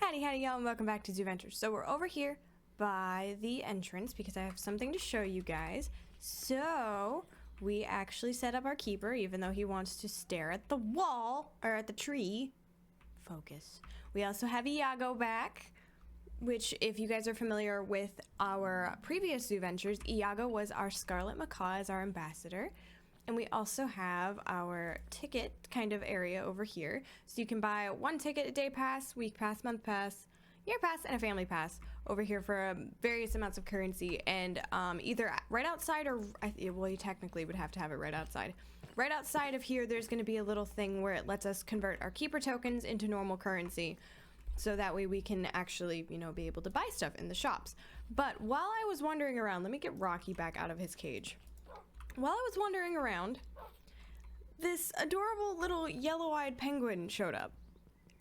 Howdy y'all, and welcome back to ZooVentures. So we're over here by the entrance because I have something to show you guys. So we actually set up our keeper, even though he wants to stare at the wall or at the tree. Focus. We also have Iago back, which if you guys are familiar with our previous ZooVentures, Iago was our Scarlet Macaw as our ambassador. And we also have our ticket kind of area over here. So you can buy one ticket, a day pass, week pass, month pass, year pass, and a family pass over here for various amounts of currency. And either right outside or, well, you technically would have to have it right outside. Right outside of here, there's going to be a little thing where it lets us convert our keeper tokens into normal currency. So that way we can actually, you know, be able to buy stuff in the shops. But while I was wandering around, let me get Rocky back out of his cage. While I was wandering around, this adorable little yellow-eyed penguin showed up.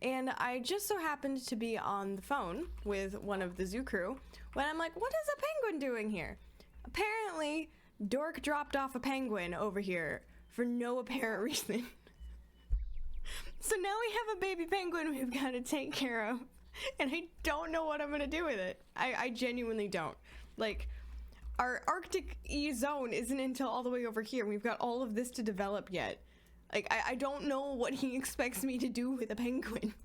And I just so happened to be on the phone with one of the zoo crew when I'm like, what is a penguin doing here? Apparently, Dork dropped off a penguin over here for no apparent reason. So now we have a baby penguin we've got to take care of. And I don't know what I'm going to do with it. I genuinely don't. Like, our Arctic zone isn't until all the way over here. We've got all of this to develop yet. Like, I don't know what he expects me to do with a penguin.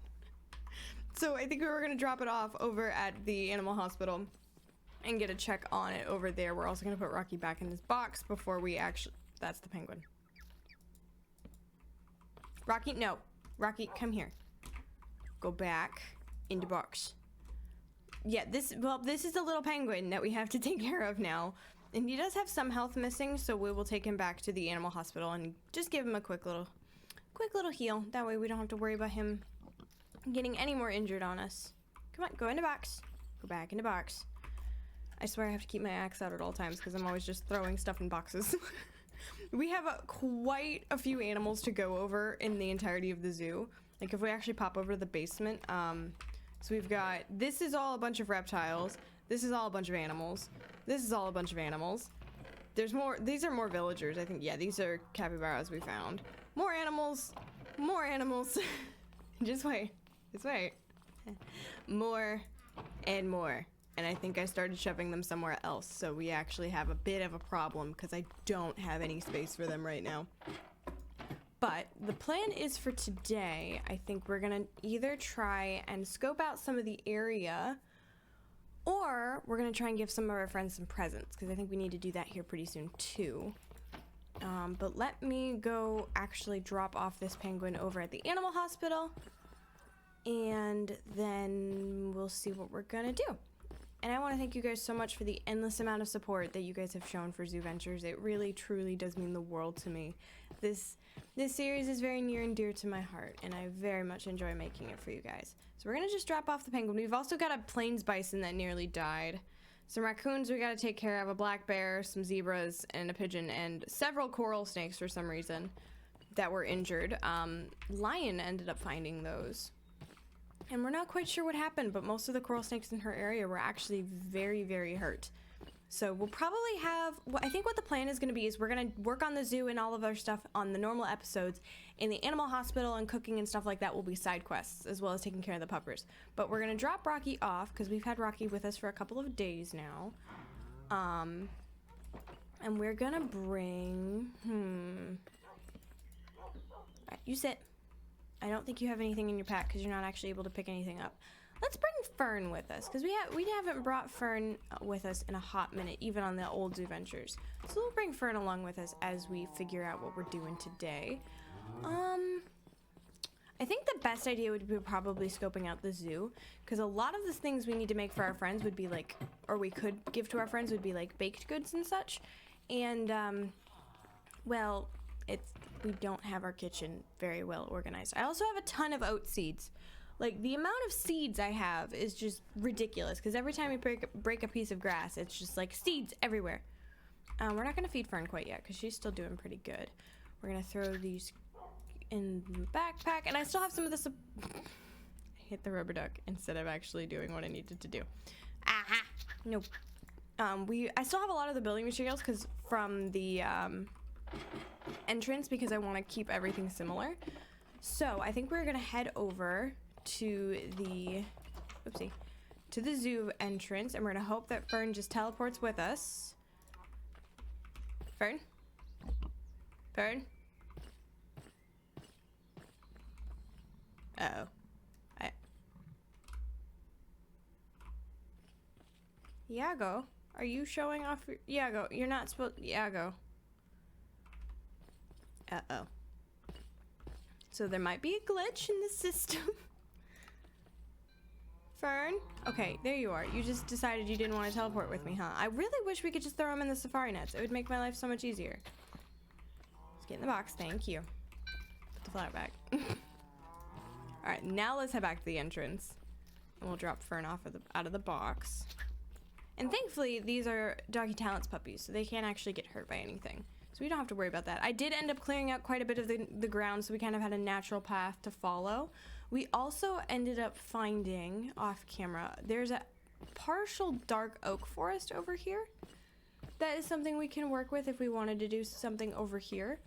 So I think we were going to drop it off over at the animal hospital and get a check on it over there. We're also going to put Rocky back in his box before we actually... That's the penguin. Rocky, no. Rocky, come here. Go back into box. Yeah, this is a little penguin that we have to take care of now. And he does have some health missing, so we will take him back to the animal hospital and just give him a quick little heal. That way we don't have to worry about him getting any more injured on us. Come on, go into box. Go back into box. I swear I have to keep my axe out at all times because I'm always just throwing stuff in boxes. We have quite a few animals to go over in the entirety of the zoo. Like if we actually pop over to the basement, so we've got, this is all a bunch of reptiles. This is all a bunch of animals. This is all a bunch of animals. There's more, these are more villagers, I think. Yeah, these are capybaras we found. More animals. More animals. Just wait. Just wait. More and more. And I think I started shoving them somewhere else. So we actually have a bit of a problem because I don't have any space for them right now. But the plan is for today, I think we're going to either try and scope out some of the area, or we're going to try and give some of our friends some presents, because I think we need to do that here pretty soon too. But let me go actually drop off this penguin over at the animal hospital, and then we'll see what we're going to do. And I want to thank you guys so much for the endless amount of support that you guys have shown for ZooVentures. It really, truly does mean the world to me. This series is very near and dear to my heart, and I very much enjoy making it for you guys. So we're going to just drop off the penguin. We've also got a plains bison that nearly died. Some raccoons we got to take care of, a black bear, some zebras, and a pigeon, and several coral snakes for some reason that were injured. Lion ended up finding those. And we're not quite sure what happened, but most of the coral snakes in her area were actually very, very hurt. So we'll probably have, I think what the plan is going to be is we're going to work on the zoo and all of our stuff on the normal episodes. In the animal hospital and cooking and stuff like that will be side quests, as well as taking care of the puppers. But we're going to drop Rocky off, because we've had Rocky with us for a couple of days now. And we're going to bring, Alright, you sit. I don't think you have anything in your pack because you're not actually able to pick anything up. Let's bring Fern with us because we haven't brought Fern with us in a hot minute, even on the old ZooVentures. So we'll bring Fern along with us as we figure out what we're doing today. I think the best idea would be probably scoping out the zoo, because a lot of the things we need to make for our friends would be like, or we could give to our friends would be like baked goods and such. And well, we don't have our kitchen very well organized. I also have a ton of oat seeds. Like, the amount of seeds I have is just ridiculous, because every time we break a piece of grass, it's just like seeds everywhere. We're not going to feed Fern quite yet, because she's still doing pretty good. We're going to throw these in the backpack, and I still have some of this. I hit the rubber duck instead of actually doing what I needed to do. Aha! Nope. I still have a lot of the building materials, because from the, entrance, because I want to keep everything similar. So I think we're gonna head over to the oopsie, to the zoo entrance, and we're gonna hope that Fern just teleports with us. Fern? Fern? Uh-oh. Iago, are you showing off your... Iago, you're not supposed... Iago. Uh-oh. So there might be a glitch in the system. Fern? Okay, there you are. You just decided you didn't want to teleport with me, huh? I really wish we could just throw him in the safari nets. It would make my life so much easier. Let's get in the box. Thank you. Put the flower back. Alright, now let's head back to the entrance. And we'll drop Fern off of out of the box. And thankfully, these are Doggy Talents puppies, so they can't actually get hurt by anything. So we don't have to worry about that. I did end up clearing out quite a bit of the ground, so we kind of had a natural path to follow. We also ended up finding, off camera, there's a partial dark oak forest over here. That is something we can work with if we wanted to do something over here.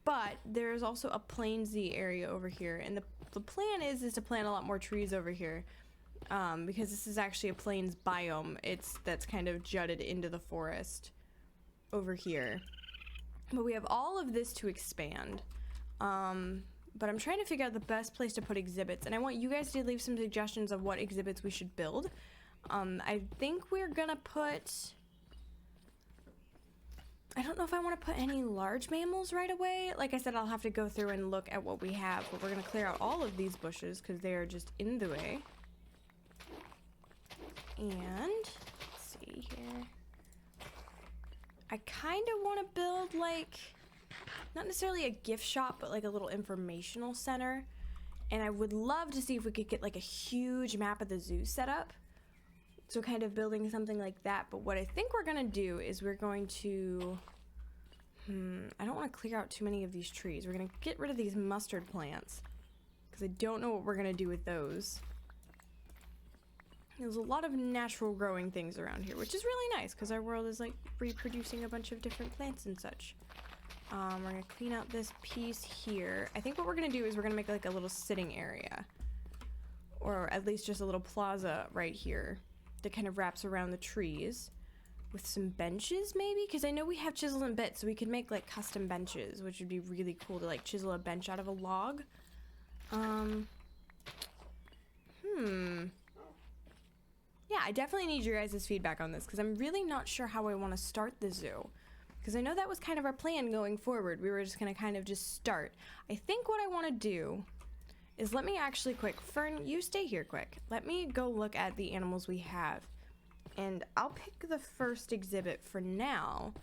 But there's also a plainsy area over here, and the plan is to plant a lot more trees over here. Because this is actually a plains biome. That's kind of jutted into the forest over here. But we have all of this to expand. But I'm trying to figure out the best place to put exhibits, and I want you guys to leave some suggestions of what exhibits we should build. I think we're gonna put... I don't know if I want to put any large mammals right away. Like I said, I'll have to go through and look at what we have, but we're gonna clear out all of these bushes because they are just in the way. And let's see here. I kind of want to build like, not necessarily a gift shop, but like a little informational center. And I would love to see if we could get like a huge map of the zoo set up. So kind of building something like that. But what I think we're going to do is we're going to, I don't want to clear out too many of these trees. We're going to get rid of these mustard plants because I don't know what we're going to do with those. There's a lot of natural growing things around here, which is really nice because our world is like reproducing a bunch of different plants and such. We're gonna clean out this piece here. I think what we're gonna do is we're gonna make like a little sitting area, or at least just a little plaza right here that kind of wraps around the trees with some benches maybe, because I know we have chisel and bits, so we could make like custom benches, which would be really cool to like chisel a bench out of a log. Yeah, I definitely need your guys' feedback on this because I'm really not sure how I want to start the zoo. Because I know that was kind of our plan going forward. We were just going to kind of just start. I think what I want to do is let me actually Fern, you stay here quick. Let me go look at the animals we have. And I'll pick the first exhibit for now.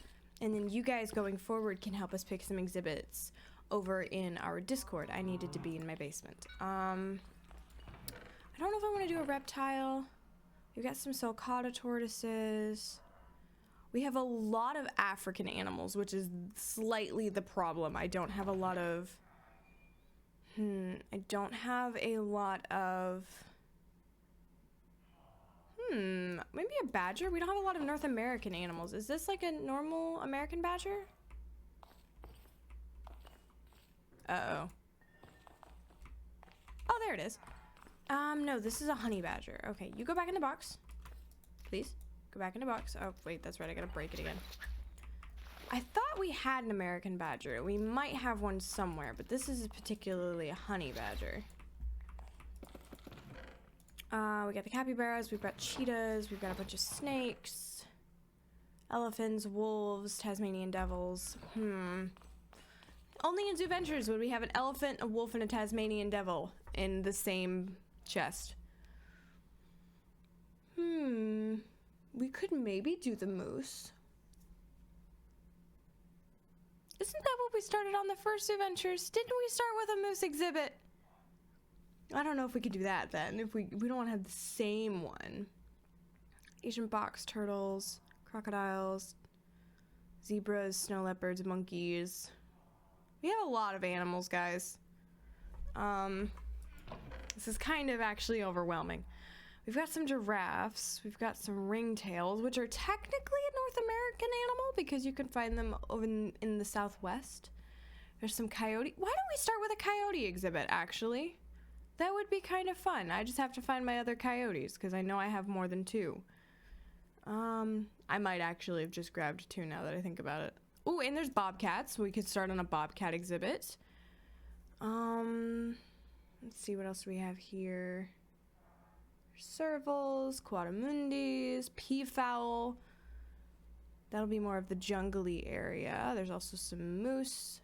And then you guys going forward can help us pick some exhibits over in our Discord. I needed to be in my basement. I don't know if I want to do a reptile. We've got some sulcata tortoises. We have a lot of African animals, which is slightly the problem. I don't have a lot of... maybe a badger? We don't have a lot of North American animals. Is this like a normal American badger? Uh-oh. Oh, there it is. No, this is a honey badger. Okay, you go back in the box. Please, go back in the box. Oh, wait, that's right, I gotta break it again. I thought we had an American badger. We might have one somewhere, but this is particularly a honey badger. We got the capybaras, we've got cheetahs, we've got a bunch of snakes, elephants, wolves, Tasmanian devils. Only in ZooVentures would we have an elephant, a wolf, and a Tasmanian devil in the same chest. We could maybe do the moose. Isn't that what we started on the first ZooVentures? Didn't we start with a moose exhibit? I don't know if we could do that then, if we don't want to have the same one. Asian box turtles, crocodiles, zebras, snow leopards, monkeys. We have a lot of animals, guys. This is kind of actually overwhelming. We've got some giraffes, we've got some ringtails, which are technically a North American animal because you can find them over in the Southwest. There's some coyote. Why don't we start with a coyote exhibit, actually? That would be kind of fun. I just have to find my other coyotes because I know I have more than 2. I might actually have just grabbed 2 now that I think about it. Oh, and there's bobcats. We could start on a bobcat exhibit. Let's see what else we have here. Servals, quadrimundis, peafowl. That'll be more of the jungly area. There's also some moose.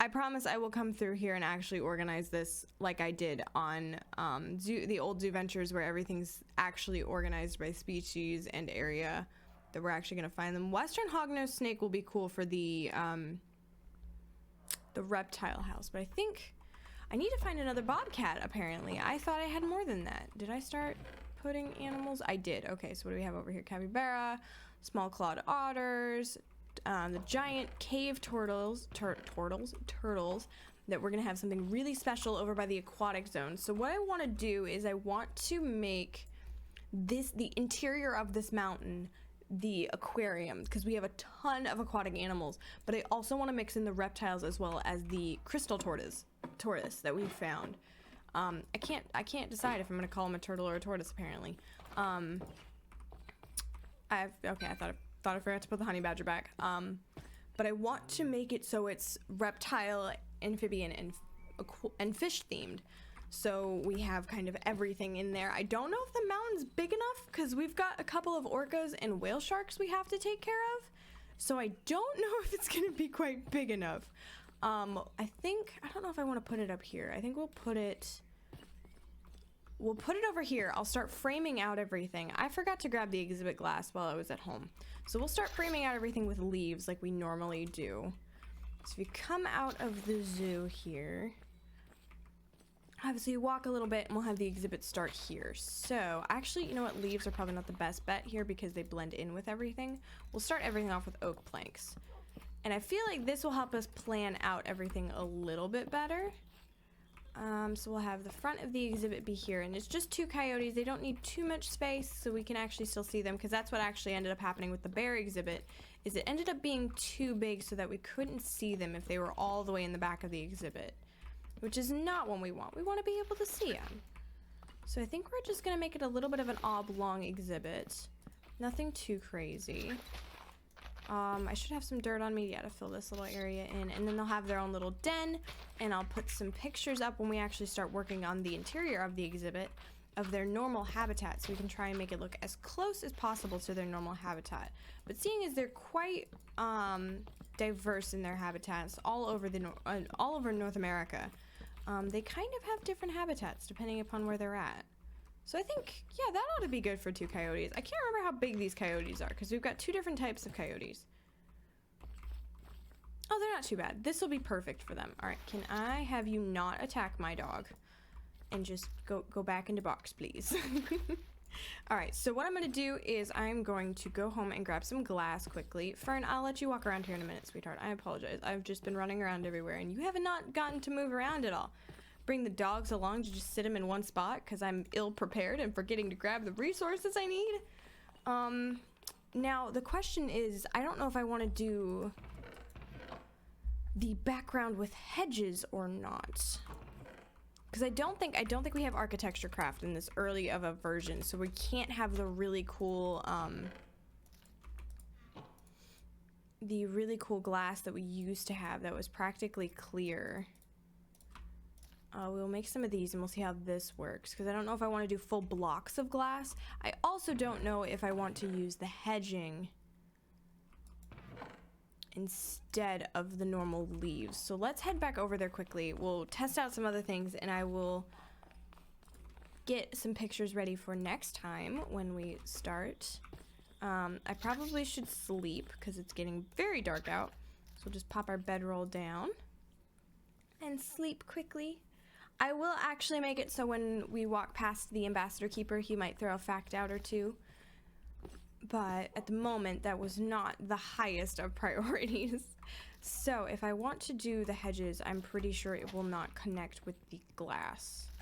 I promise I will come through here and actually organize this like I did on the old ZooVentures, where everything's actually organized by species and area that we're actually going to find them. Western hognose snake will be cool for the reptile house, but I think I need to find another bobcat, apparently. I thought I had more than that. Did I start putting animals? I did. Okay, so what do we have over here? Capybara, small clawed otters, the giant cave turtles that we're gonna have something really special over by the aquatic zone. So what I want to do is I want to make the interior of this mountain the aquarium, because we have a ton of aquatic animals, but I also want to mix in the reptiles as well as the crystal tortoise that we found. I can't decide if I'm gonna call him a turtle or a tortoise, apparently. I thought I forgot to put the honey badger back. But I want to make it so it's reptile, amphibian, and fish themed. So we have kind of everything in there. I don't know if the mountain's big enough because we've got a couple of orcas and whale sharks we have to take care of. So I don't know if it's gonna be quite big enough. I don't know if I want to put it up here. I think we'll put it over here. I'll start framing out everything. I forgot to grab the exhibit glass while I was at home. So we'll start framing out everything with leaves like we normally do. So if you come out of the zoo here, obviously you walk a little bit and we'll have the exhibit start here. So actually, you know what? Leaves are probably not the best bet here because they blend in with everything. We'll start everything off with oak planks. And I feel like this will help us plan out everything a little bit better. So we'll have the front of the exhibit be here, and it's just 2 coyotes. They don't need too much space, so we can actually still see them, because that's what actually ended up happening with the bear exhibit, is it ended up being too big so that we couldn't see them if they were all the way in the back of the exhibit, which is not what we want. We want to be able to see them. So I think we're just going to make it a little bit of an oblong exhibit. Nothing too crazy. I should have some dirt on me, to fill this little area in, and then they'll have their own little den, and I'll put some pictures up when we actually start working on the interior of the exhibit of their normal habitat, so we can try and make it look as close as possible to their normal habitat. But seeing as they're quite diverse in their habitats all over North America, they kind of have different habitats depending upon where they're at. So I think, yeah, that ought to be good for 2 coyotes. I can't remember how big these coyotes are because we've got 2 different types of coyotes. Oh, they're not too bad. This will be perfect for them. All right, can I have you not attack my dog and just go back into box, please? All right, so what I'm going to do is I'm going to go home and grab some glass quickly. Fern, I'll let you walk around here in a minute, sweetheart. I apologize. I've just been running around everywhere, and you have not gotten to move around at all. Bring the dogs along to just sit them in one spot because I'm ill-prepared and forgetting to grab the resources I need. Now, the question is, I don't know if I want to do the background with hedges or not. Because I don't think we have architecture craft in this early of a version, so we can't have the really cool glass that we used to have that was practically clear. We'll make some of these and we'll see how this works, because I don't know if I want to do full blocks of glass. I also don't know if I want to use the hedging instead of the normal leaves. So let's head back over there quickly. We'll test out some other things and I will get some pictures ready for next time when we start. I probably should sleep because it's getting very dark out. So we'll just pop our bedroll down and sleep quickly. I will actually make it so when we walk past the ambassador keeper, he might throw a fact out or 2. But at the moment, that was not the highest of priorities. So if I want to do the hedges, I'm pretty sure it will not connect with the glass.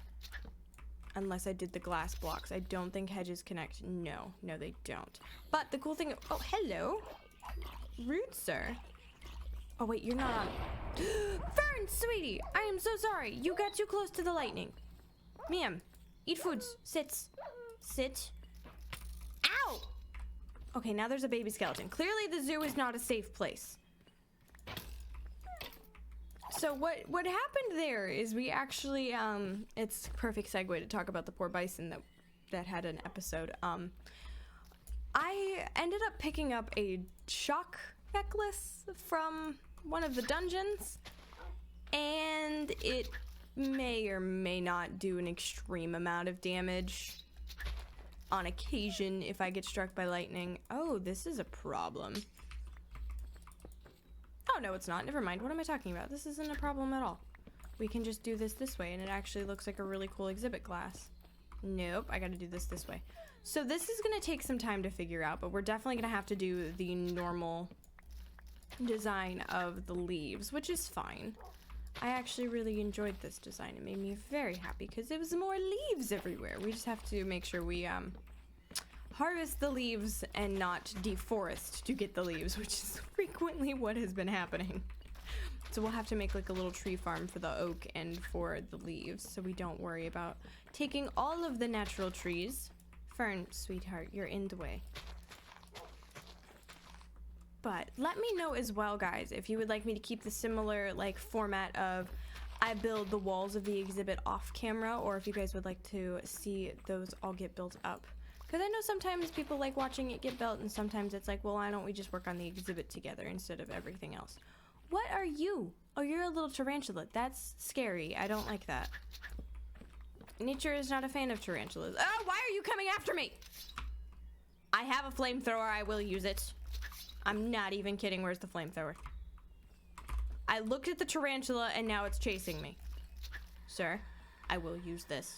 Unless I did the glass blocks. I don't think hedges connect. No, they don't. But the cool thing... Oh, hello. Rude, sir. Oh, wait, you're not on... Fern, sweetie, I am so sorry. You got too close to the lightning. Ma'am, eat foods. Sit. Sit. Ow! Okay, now there's a baby skeleton. Clearly the zoo is not a safe place. So what happened there is we actually, it's a perfect segue to talk about the poor bison that had an episode. I ended up picking up a shock necklace from one of the dungeons, and it may or may not do an extreme amount of damage on occasion if I get struck by lightning. Oh, this is a problem. Oh, no, it's not. Never mind. What am I talking about? This isn't a problem at all. We can just do this way, and it actually looks like a really cool exhibit glass. Nope, I gotta do this way. So this is gonna take some time to figure out, but we're definitely gonna have to do the normal design of the leaves, which is fine. I actually really enjoyed this design. It made me very happy because there was more leaves everywhere. We just have to make sure we harvest the leaves and not deforest to get the leaves, which is frequently what has been happening. So we'll have to make like a little tree farm for the oak and for the leaves, so we don't worry about taking all of the natural trees. Fern, sweetheart, you're in the way. But let me know as well, guys, if you would like me to keep the similar like format of I build the walls of the exhibit off camera, or if you guys would like to see those all get built up. Because I know sometimes people like watching it get built, and sometimes it's like, well, why don't we just work on the exhibit together instead of everything else? What are you? Oh, you're a little tarantula. That's scary. I don't like that. Nature is not a fan of tarantulas. Oh, why are you coming after me? I have a flamethrower. I will use it. I'm not even kidding. Where's the flamethrower? I looked at the tarantula and now it's chasing me. Sir, I will use this.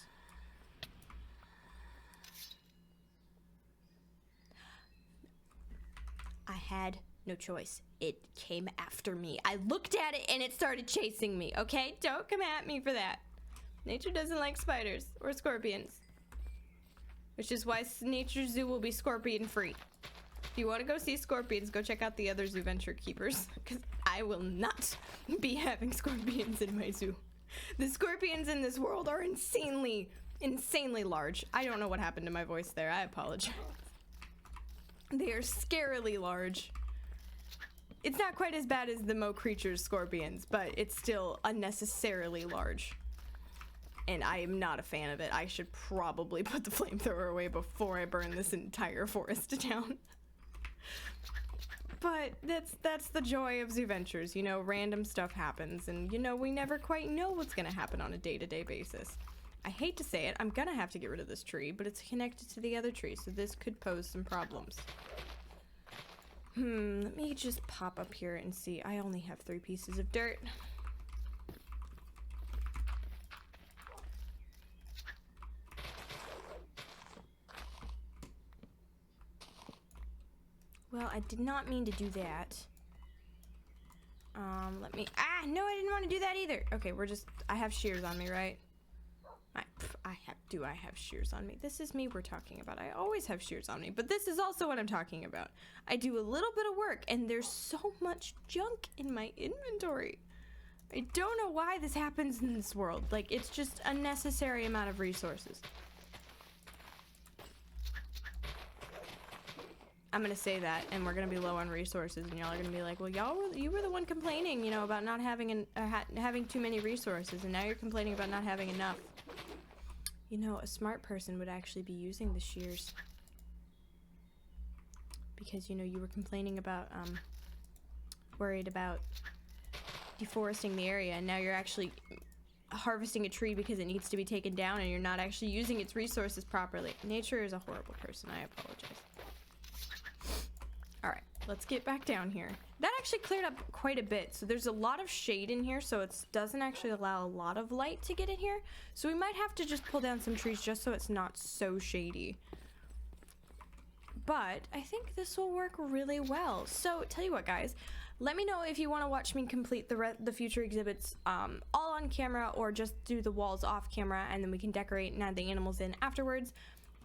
I had no choice. It came after me. I looked at it and it started chasing me, okay? Don't come at me for that. Nature doesn't like spiders or scorpions. Which is why Nature Zoo will be scorpion free. If you want to go see scorpions, go check out the other ZooVenture keepers. Because I will not be having scorpions in my zoo. The scorpions in this world are insanely large. I don't know what happened to my voice there. I apologize. They are scarily large. It's not quite as bad as the Mo Creatures scorpions, but it's still unnecessarily large. And I am not a fan of it. I should probably put the flamethrower away before I burn this entire forest down. But that's the joy of ZooVentures. You know, random stuff happens, and you know, we never quite know what's gonna happen on a day-to-day basis. I hate to say it, I'm gonna have to get rid of this tree, but it's connected to the other tree, so this could pose some problems. Let me just pop up here and see. I only have 3 pieces of dirt. Well, I did not mean to do that. Let me, no, I didn't want to do that either. Okay, I have shears on me, right? Do I have shears on me? This is me we're talking about. I always have shears on me, but this is also what I'm talking about. I do a little bit of work, and there's so much junk in my inventory. I don't know why this happens in this world. Like, it's just a necessary amount of resources. I'm gonna say that, and we're gonna be low on resources, and y'all are gonna be like, well, you were the one complaining, you know, about not having having too many resources, and now you're complaining about not having enough. You know, a smart person would actually be using the shears, because, you know, you were complaining about, worried about deforesting the area, and now you're actually harvesting a tree because it needs to be taken down, and you're not actually using its resources properly. Nature is a horrible person. I apologize. Alright, let's get back down here. That actually cleared up quite a bit. So there's a lot of shade in here, so it doesn't actually allow a lot of light to get in here. So we might have to just pull down some trees just so it's not so shady. But I think this will work really well. So tell you what, guys, let me know if you want to watch me complete the future exhibits all on camera, or just do the walls off camera, and then we can decorate and add the animals in afterwards.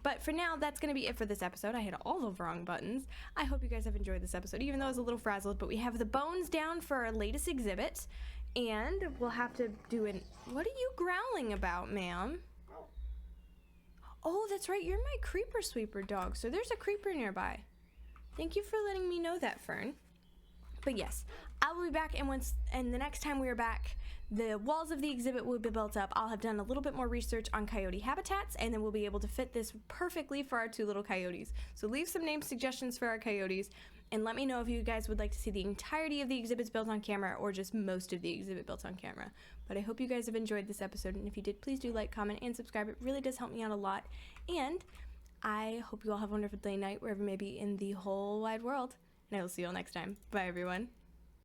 But for now, that's going to be it for this episode. I hit all the wrong buttons. I hope you guys have enjoyed this episode, even though I was a little frazzled. But we have the bones down for our latest exhibit. And we'll have to do an... What are you growling about, ma'am? Oh, that's right. You're my creeper sweeper dog. So there's a creeper nearby. Thank you for letting me know that, Fern. But yes, I will be back, and the next time we are back, the walls of the exhibit will be built up. I'll have done a little bit more research on coyote habitats, and then we'll be able to fit this perfectly for our 2 little coyotes. So leave some name suggestions for our coyotes, and let me know if you guys would like to see the entirety of the exhibits built on camera or just most of the exhibit built on camera. But I hope you guys have enjoyed this episode, and if you did, please do like, comment, and subscribe. It really does help me out a lot. And I hope you all have a wonderful day and night wherever you may be in the whole wide world. And I will see you all next time. Bye, everyone.